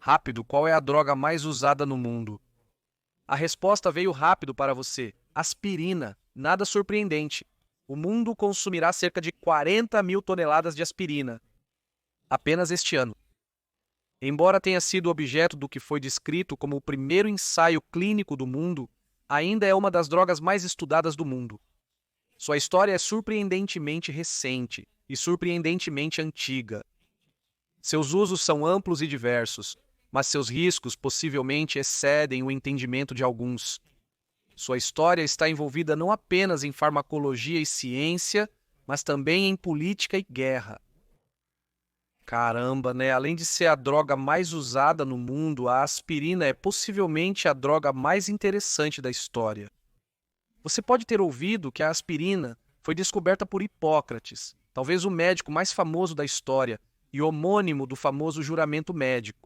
Rápido, qual é a droga mais usada no mundo? A resposta veio rápido para você. Aspirina. Nada surpreendente. O mundo consumirá cerca de 40 mil toneladas de aspirina apenas este ano. Embora tenha sido objeto do que foi descrito como o primeiro ensaio clínico do mundo, ainda é uma das drogas mais estudadas do mundo. Sua história é surpreendentemente recente e surpreendentemente antiga. Seus usos são amplos e diversos, mas seus riscos possivelmente excedem o entendimento de alguns. Sua história está envolvida não apenas em farmacologia e ciência, mas também em política e guerra. Caramba, né? Além de ser a droga mais usada no mundo, a aspirina é possivelmente a droga mais interessante da história. Você pode ter ouvido que a aspirina foi descoberta por Hipócrates, talvez o médico mais famoso da história e homônimo do famoso juramento médico.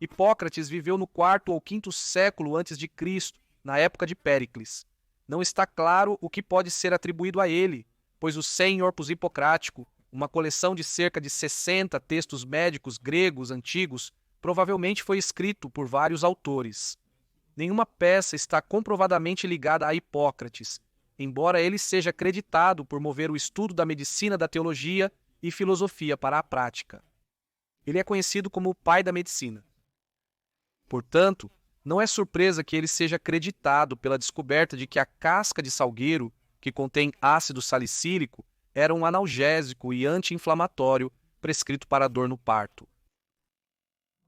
Hipócrates viveu no quarto ou quinto século antes de Cristo, na época de Péricles. Não está claro o que pode ser atribuído a ele, pois o Sem Corpus Hipocrático, uma coleção de cerca de 60 textos médicos gregos antigos, provavelmente foi escrito por vários autores. Nenhuma peça está comprovadamente ligada a Hipócrates, embora ele seja acreditado por mover o estudo da medicina, da teologia e filosofia para a prática. Ele é conhecido como o pai da medicina. Portanto, não é surpresa que ele seja acreditado pela descoberta de que a casca de salgueiro, que contém ácido salicílico, era um analgésico e anti-inflamatório prescrito para dor no parto.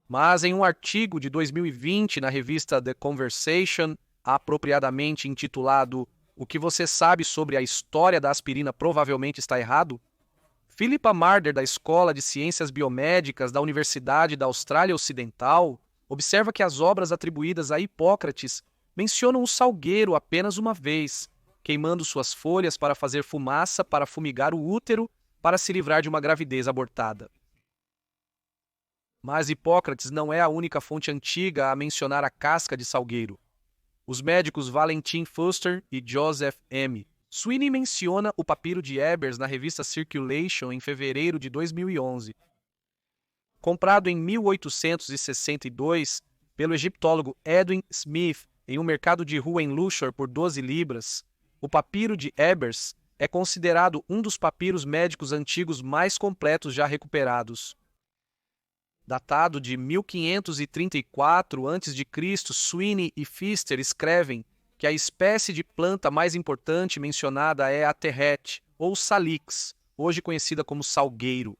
Mas em um artigo de 2020 na revista The Conversation, apropriadamente intitulado "O que você sabe sobre a história da aspirina provavelmente está errado?", Philippa Marder, da Escola de Ciências Biomédicas da Universidade da Austrália Ocidental, observa que as obras atribuídas a Hipócrates mencionam o salgueiro apenas uma vez, queimando suas folhas para fazer fumaça para fumigar o útero para se livrar de uma gravidez abortada. Mas Hipócrates não é a única fonte antiga a mencionar a casca de salgueiro. Os médicos Valentin Fuster e Joseph M. Sweeney menciona o papiro de Ebers na revista Circulation em fevereiro de 2011. Comprado em 1862 pelo egiptólogo Edwin Smith em um mercado de rua em Luxor por 12 libras, o papiro de Ebers é considerado um dos papiros médicos antigos mais completos já recuperados. Datado de 1534 a.C., Sweeney e Pfister escrevem que a espécie de planta mais importante mencionada é a terrete, ou salix, hoje conhecida como salgueiro.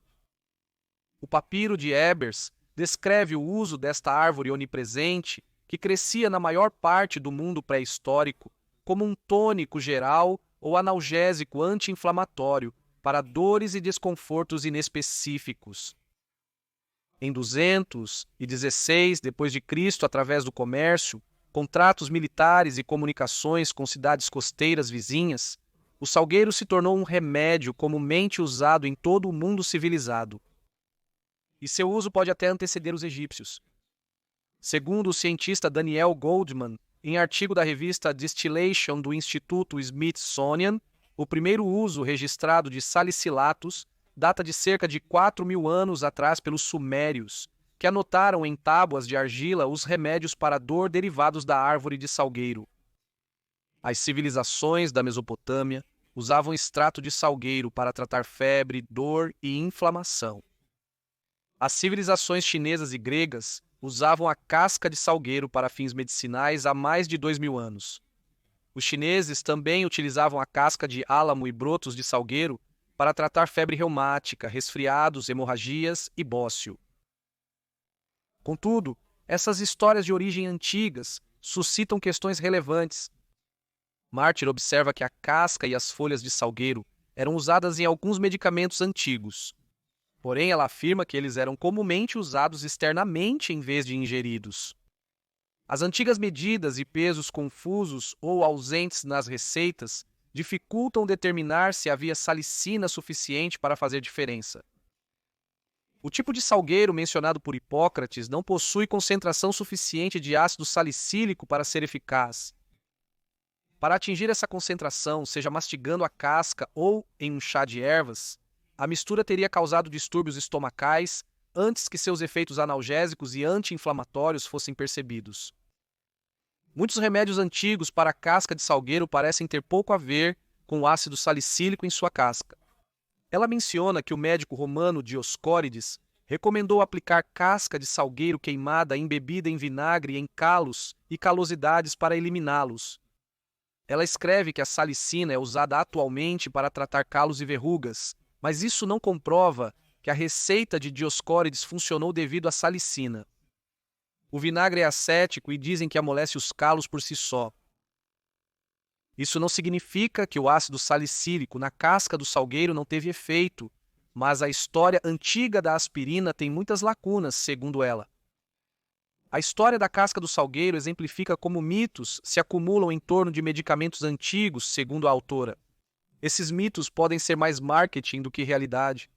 O papiro de Ebers descreve o uso desta árvore onipresente, que crescia na maior parte do mundo pré-histórico, como um tônico geral ou analgésico anti-inflamatório para dores e desconfortos inespecíficos. Em 216 d.C., através do comércio, contratos militares e comunicações com cidades costeiras vizinhas, o salgueiro se tornou um remédio comumente usado em todo o mundo civilizado. E seu uso pode até anteceder os egípcios. Segundo o cientista Daniel Goldman, em artigo da revista Distillation do Instituto Smithsonian, o primeiro uso registrado de salicilatos data de cerca de 4.000 anos atrás pelos sumérios, que anotaram em tábuas de argila os remédios para dor derivados da árvore de salgueiro. As civilizações da Mesopotâmia usavam extrato de salgueiro para tratar febre, dor e inflamação. As civilizações chinesas e gregas usavam a casca de salgueiro para fins medicinais há mais de 2.000 anos. Os chineses também utilizavam a casca de álamo e brotos de salgueiro para tratar febre reumática, resfriados, hemorragias e bócio. Contudo, essas histórias de origem antigas suscitam questões relevantes. Martyr observa que a casca e as folhas de salgueiro eram usadas em alguns medicamentos antigos. Porém, ela afirma que eles eram comumente usados externamente em vez de ingeridos. As antigas medidas e pesos confusos ou ausentes nas receitas dificultam determinar se havia salicina suficiente para fazer diferença. O tipo de salgueiro mencionado por Hipócrates não possui concentração suficiente de ácido salicílico para ser eficaz. Para atingir essa concentração, seja mastigando a casca ou em um chá de ervas, a mistura teria causado distúrbios estomacais, antes que seus efeitos analgésicos e anti-inflamatórios fossem percebidos. Muitos remédios antigos para a casca de salgueiro parecem ter pouco a ver com o ácido salicílico em sua casca. Ela menciona que o médico romano Dioscórides recomendou aplicar casca de salgueiro queimada embebida em vinagre em calos e calosidades para eliminá-los. Ela escreve que a salicina é usada atualmente para tratar calos e verrugas, mas isso não comprova que a receita de Dioscórides funcionou devido à salicina. O vinagre é acético e dizem que amolece os calos por si só. Isso não significa que o ácido salicílico na casca do salgueiro não teve efeito, mas a história antiga da aspirina tem muitas lacunas, segundo ela. A história da casca do salgueiro exemplifica como mitos se acumulam em torno de medicamentos antigos, segundo a autora. Esses mitos podem ser mais marketing do que realidade.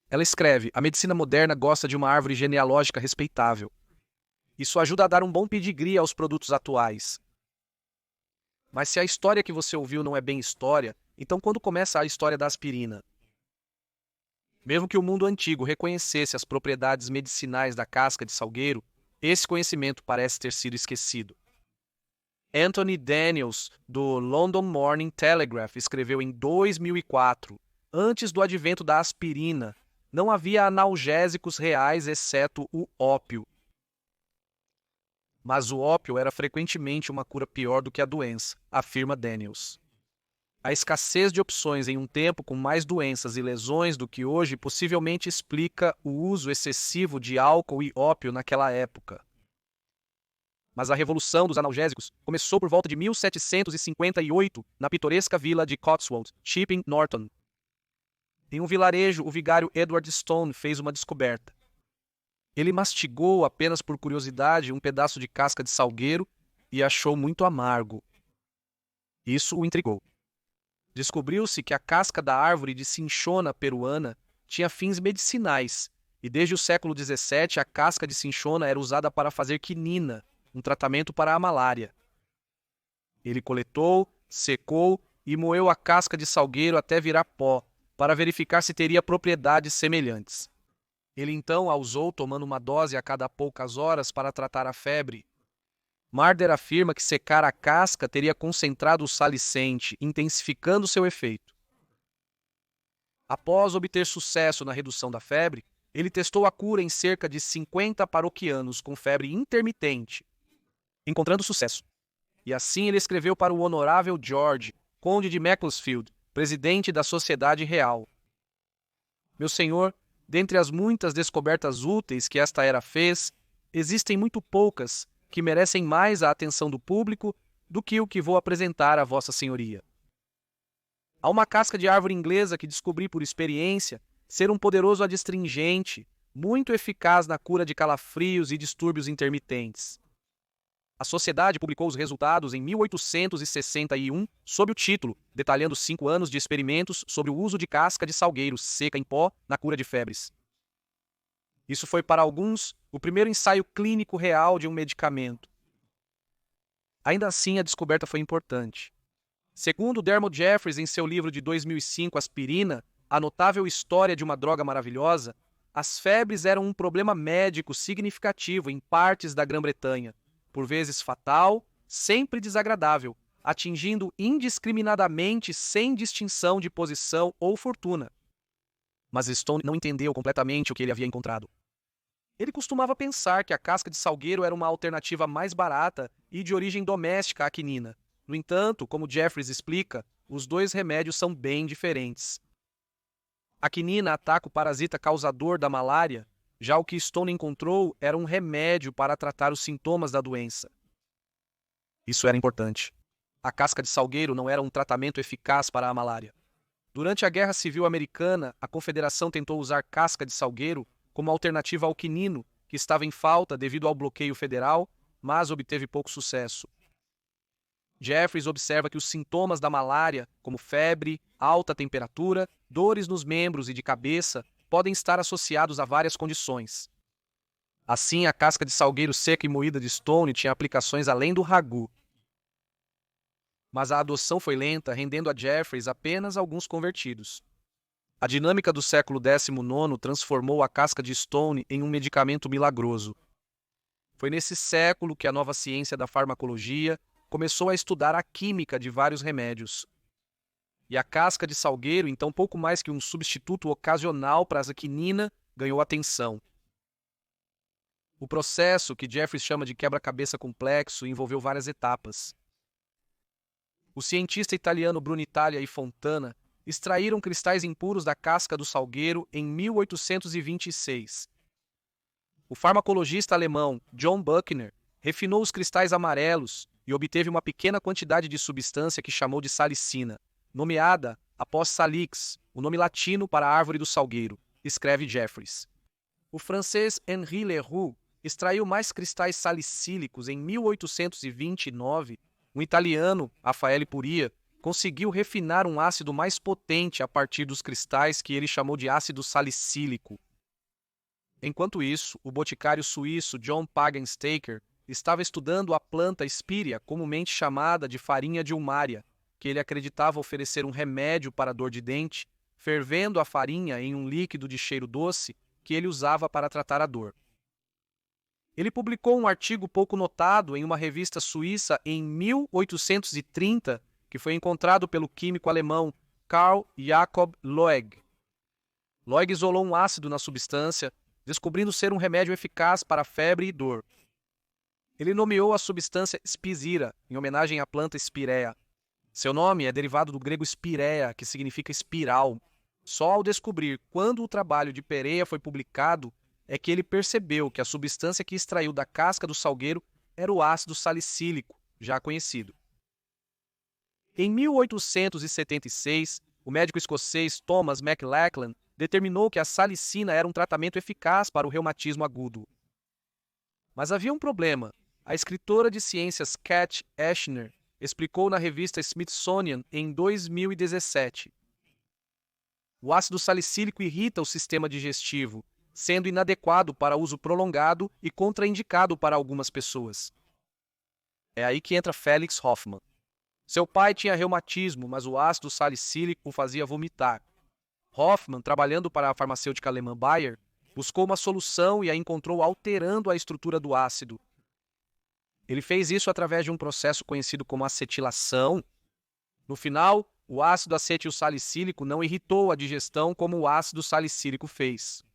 Ela escreve: a medicina moderna gosta de uma árvore genealógica respeitável. Isso ajuda a dar um bom pedigree aos produtos atuais. Mas se a história que você ouviu não é bem história, então quando começa a história da aspirina? Mesmo que o mundo antigo reconhecesse as propriedades medicinais da casca de salgueiro, esse conhecimento parece ter sido esquecido. Anthony Daniels, do London Morning Telegraph, escreveu em 2004, antes do advento da aspirina, não havia analgésicos reais exceto o ópio. Mas o ópio era frequentemente uma cura pior do que a doença, afirma Daniels. A escassez de opções em um tempo com mais doenças e lesões do que hoje possivelmente explica o uso excessivo de álcool e ópio naquela época. Mas a revolução dos analgésicos começou por volta de 1758, na pitoresca vila de Cotswold, Chipping Norton. Em um vilarejo, o vigário Edward Stone fez uma descoberta. Ele mastigou, apenas por curiosidade, um pedaço de casca de salgueiro e achou muito amargo. Isso o intrigou. Descobriu-se que a casca da árvore de cinchona peruana tinha fins medicinais, e desde o século XVII a casca de cinchona era usada para fazer quinina, um tratamento para a malária. Ele coletou, secou e moeu a casca de salgueiro até virar pó, para verificar se teria propriedades semelhantes. Ele então a usou tomando uma dose a cada poucas horas para tratar a febre. Marder afirma que secar a casca teria concentrado o salicente, intensificando seu efeito. Após obter sucesso na redução da febre, ele testou a cura em cerca de 50 paroquianos com febre intermitente, encontrando sucesso. E assim ele escreveu para o Honorável George, conde de Macclesfield, presidente da Sociedade Real. Meu senhor, dentre as muitas descobertas úteis que esta era fez, existem muito poucas que merecem mais a atenção do público do que o que vou apresentar a Vossa Senhoria. Há uma casca de árvore inglesa que descobri por experiência ser um poderoso adstringente, muito eficaz na cura de calafrios e distúrbios intermitentes. A sociedade publicou os resultados em 1861 sob o título detalhando 5 anos de experimentos sobre o uso de casca de salgueiro seca em pó na cura de febres. Isso foi para alguns o primeiro ensaio clínico real de um medicamento. Ainda assim, a descoberta foi importante. Segundo Dermot Jeffries em seu livro de 2005, Aspirina, A Notável História de uma Droga Maravilhosa, as febres eram um problema médico significativo em partes da Grã-Bretanha, por vezes fatal, sempre desagradável, atingindo indiscriminadamente sem distinção de posição ou fortuna. Mas Stone não entendeu completamente o que ele havia encontrado. Ele costumava pensar que a casca de salgueiro era uma alternativa mais barata e de origem doméstica à quinina. No entanto, como Jeffries explica, os dois remédios são bem diferentes. A quinina ataca o parasita causador da malária, já o que Stone encontrou era um remédio para tratar os sintomas da doença. Isso era importante. A casca de salgueiro não era um tratamento eficaz para a malária. Durante a Guerra Civil Americana, a Confederação tentou usar casca de salgueiro como alternativa ao quinino, que estava em falta devido ao bloqueio federal, mas obteve pouco sucesso. Jeffries observa que os sintomas da malária, como febre, alta temperatura, dores nos membros e de cabeça, podem estar associados a várias condições. Assim, a casca de salgueiro seca e moída de Stone tinha aplicações além do ragu. Mas a adoção foi lenta, rendendo a Jeffries apenas alguns convertidos. A dinâmica do século XIX transformou a casca de Stone em um medicamento milagroso. Foi nesse século que a nova ciência da farmacologia começou a estudar a química de vários remédios. E a casca de salgueiro, então pouco mais que um substituto ocasional para a quinina, ganhou atenção. O processo, que Jeffries chama de quebra-cabeça complexo, envolveu várias etapas. O cientista italiano Brunitalia e Fontana extraíram cristais impuros da casca do salgueiro em 1826. O farmacologista alemão John Buchner refinou os cristais amarelos e obteve uma pequena quantidade de substância que chamou de salicina, nomeada após salix, o nome latino para a árvore do salgueiro, escreve Jeffries. O francês Henri Leroux extraiu mais cristais salicílicos em 1829. O italiano Raffaele Puria conseguiu refinar um ácido mais potente a partir dos cristais que ele chamou de ácido salicílico. Enquanto isso, o boticário suíço John Pagenstacker estava estudando a planta Spirea, comumente chamada de farinha de Ulmária, que ele acreditava oferecer um remédio para a dor de dente, fervendo a farinha em um líquido de cheiro doce que ele usava para tratar a dor. Ele publicou um artigo pouco notado em uma revista suíça em 1830, que foi encontrado pelo químico alemão Carl Jacob Loeg. Loeg isolou um ácido na substância, descobrindo ser um remédio eficaz para febre e dor. Ele nomeou a substância Spizira, em homenagem à planta Spirea. Seu nome é derivado do grego spirea, que significa espiral. Só ao descobrir quando o trabalho de Pereira foi publicado é que ele percebeu que a substância que extraiu da casca do salgueiro era o ácido salicílico, já conhecido. Em 1876, o médico escocês Thomas McLachlan determinou que a salicina era um tratamento eficaz para o reumatismo agudo. Mas havia um problema. A escritora de ciências Kat Eschner explicou na revista Smithsonian em 2017. O ácido salicílico irrita o sistema digestivo, sendo inadequado para uso prolongado e contraindicado para algumas pessoas. É aí que entra Felix Hoffmann. Seu pai tinha reumatismo, mas o ácido salicílico o fazia vomitar. Hoffmann, trabalhando para a farmacêutica alemã Bayer, buscou uma solução e a encontrou alterando a estrutura do ácido. Ele fez isso através de um processo conhecido como acetilação. No final, o ácido acetilsalicílico não irritou a digestão como o ácido salicílico fez.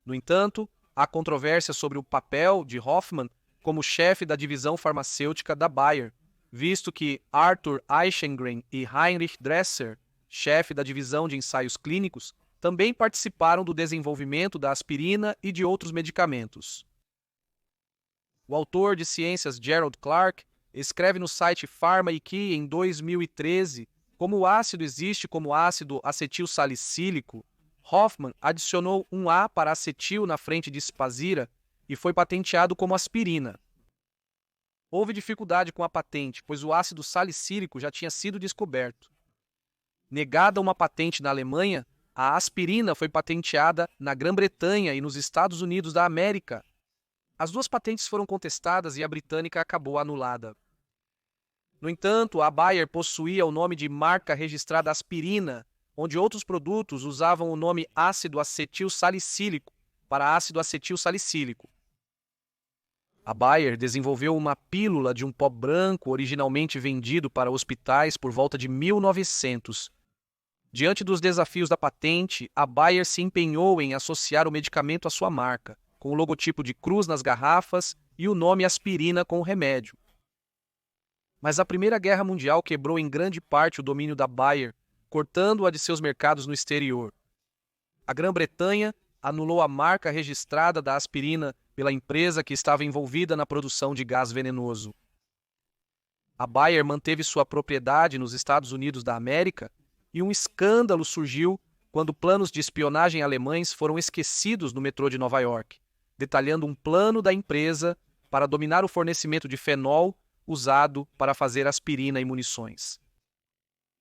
No entanto, há controvérsia sobre o papel de Hoffmann como chefe da divisão farmacêutica da Bayer, visto que Arthur Eichengren e Heinrich Dresser, chefe da divisão de ensaios clínicos, também participaram do desenvolvimento da aspirina e de outros medicamentos. O autor de ciências Gerald Clark escreve no site PharmaIQ em 2013 como o ácido existe como ácido acetilsalicílico. Hoffmann adicionou um A para acetil na frente de Spazira e foi patenteado como aspirina. Houve dificuldade com a patente, pois o ácido salicílico já tinha sido descoberto. Negada uma patente na Alemanha, a aspirina foi patenteada na Grã-Bretanha e nos Estados Unidos da América. As duas patentes foram contestadas e a britânica acabou anulada. No entanto, a Bayer possuía o nome de marca registrada aspirina, onde outros produtos usavam o nome ácido acetilsalicílico para ácido acetilsalicílico. A Bayer desenvolveu uma pílula de um pó branco originalmente vendido para hospitais por volta de 1900. Diante dos desafios da patente, a Bayer se empenhou em associar o medicamento à sua marca, com o logotipo de cruz nas garrafas e o nome aspirina com o remédio. Mas a Primeira Guerra Mundial quebrou em grande parte o domínio da Bayer, cortando-a de seus mercados no exterior. A Grã-Bretanha anulou a marca registrada da aspirina pela empresa que estava envolvida na produção de gás venenoso. A Bayer manteve sua propriedade nos Estados Unidos da América e um escândalo surgiu quando planos de espionagem alemães foram esquecidos no metrô de Nova York, detalhando um plano da empresa para dominar o fornecimento de fenol usado para fazer aspirina e munições.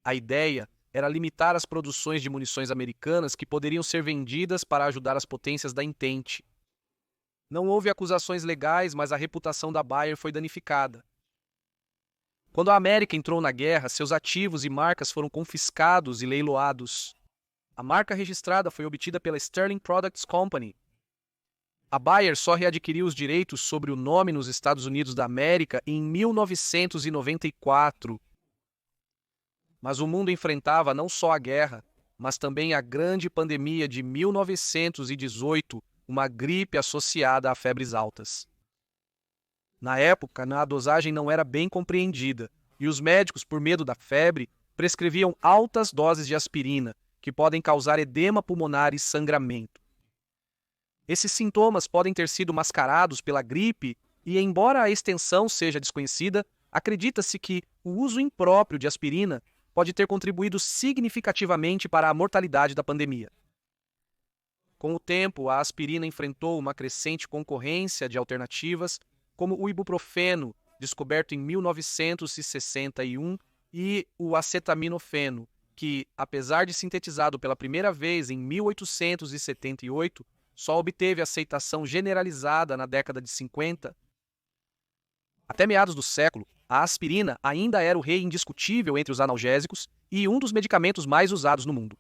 A ideia era limitar as produções de munições americanas que poderiam ser vendidas para ajudar as potências da Entente. Não houve acusações legais, mas a reputação da Bayer foi danificada. Quando a América entrou na guerra, seus ativos e marcas foram confiscados e leiloados. A marca registrada foi obtida pela Sterling Products Company. A Bayer só readquiriu os direitos sobre o nome nos Estados Unidos da América em 1994. Mas o mundo enfrentava não só a guerra, mas também a grande pandemia de 1918, uma gripe associada a febres altas. Na época, a dosagem não era bem compreendida, e os médicos, por medo da febre, prescreviam altas doses de aspirina, que podem causar edema pulmonar e sangramento. Esses sintomas podem ter sido mascarados pela gripe e, embora a extensão seja desconhecida, acredita-se que o uso impróprio de aspirina pode ter contribuído significativamente para a mortalidade da pandemia. Com o tempo, a aspirina enfrentou uma crescente concorrência de alternativas, como o ibuprofeno, descoberto em 1961, e o acetaminofeno, que, apesar de sintetizado pela primeira vez em 1878, só obteve aceitação generalizada na década de 50. Até meados do século, a aspirina ainda era o rei indiscutível entre os analgésicos e um dos medicamentos mais usados no mundo.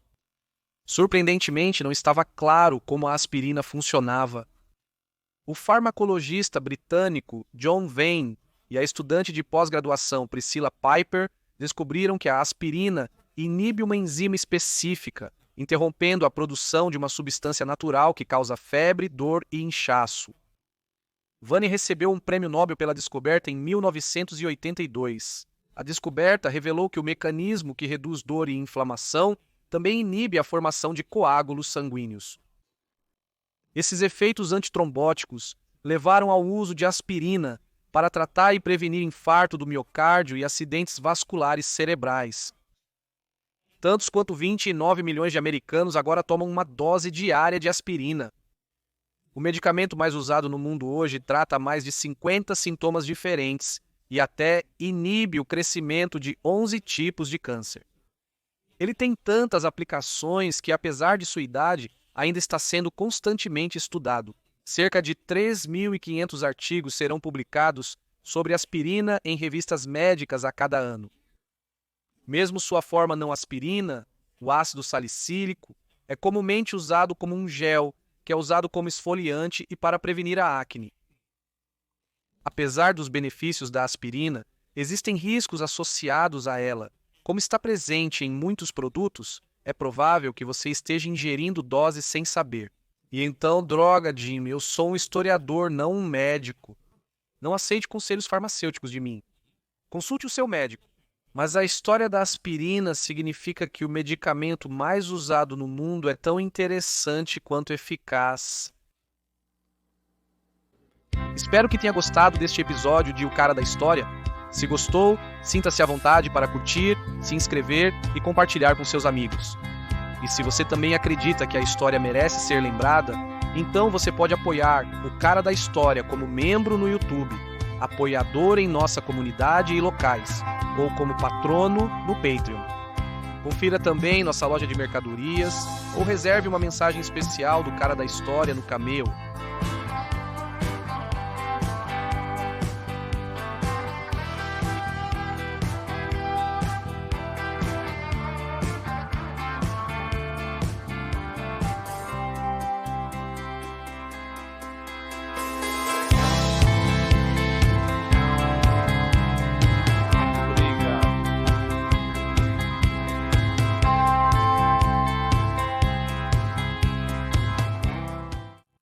Surpreendentemente, não estava claro como a aspirina funcionava. O farmacologista britânico John Vane e a estudante de pós-graduação Priscilla Piper descobriram que a aspirina inibe uma enzima específica, interrompendo a produção de uma substância natural que causa febre, dor e inchaço. Vane recebeu um prêmio Nobel pela descoberta em 1982. A descoberta revelou que o mecanismo que reduz dor e inflamação também inibe a formação de coágulos sanguíneos. Esses efeitos antitrombóticos levaram ao uso de aspirina para tratar e prevenir infarto do miocárdio e acidentes vasculares cerebrais. Tantos quanto 29 milhões de americanos agora tomam uma dose diária de aspirina. O medicamento mais usado no mundo hoje trata mais de 50 sintomas diferentes e até inibe o crescimento de 11 tipos de câncer. Ele tem tantas aplicações que, apesar de sua idade, ainda está sendo constantemente estudado. Cerca de 3.500 artigos serão publicados sobre aspirina em revistas médicas a cada ano. Mesmo sua forma não aspirina, o ácido salicílico, é comumente usado como um gel, que é usado como esfoliante e para prevenir a acne. Apesar dos benefícios da aspirina, existem riscos associados a ela. Como está presente em muitos produtos, é provável que você esteja ingerindo doses sem saber. E então, droga, Jimmy, eu sou um historiador, não um médico. Não aceite conselhos farmacêuticos de mim. Consulte o seu médico. Mas a história da aspirina significa que o medicamento mais usado no mundo é tão interessante quanto eficaz. Espero que tenha gostado deste episódio de O Cara da História. Se gostou, sinta-se à vontade para curtir, se inscrever e compartilhar com seus amigos. E se você também acredita que a história merece ser lembrada, então você pode apoiar O Cara da História como membro no YouTube, apoiador em nossa comunidade e locais, ou como patrono no Patreon. Confira também nossa loja de mercadorias ou reserve uma mensagem especial do Cara da História no Cameo.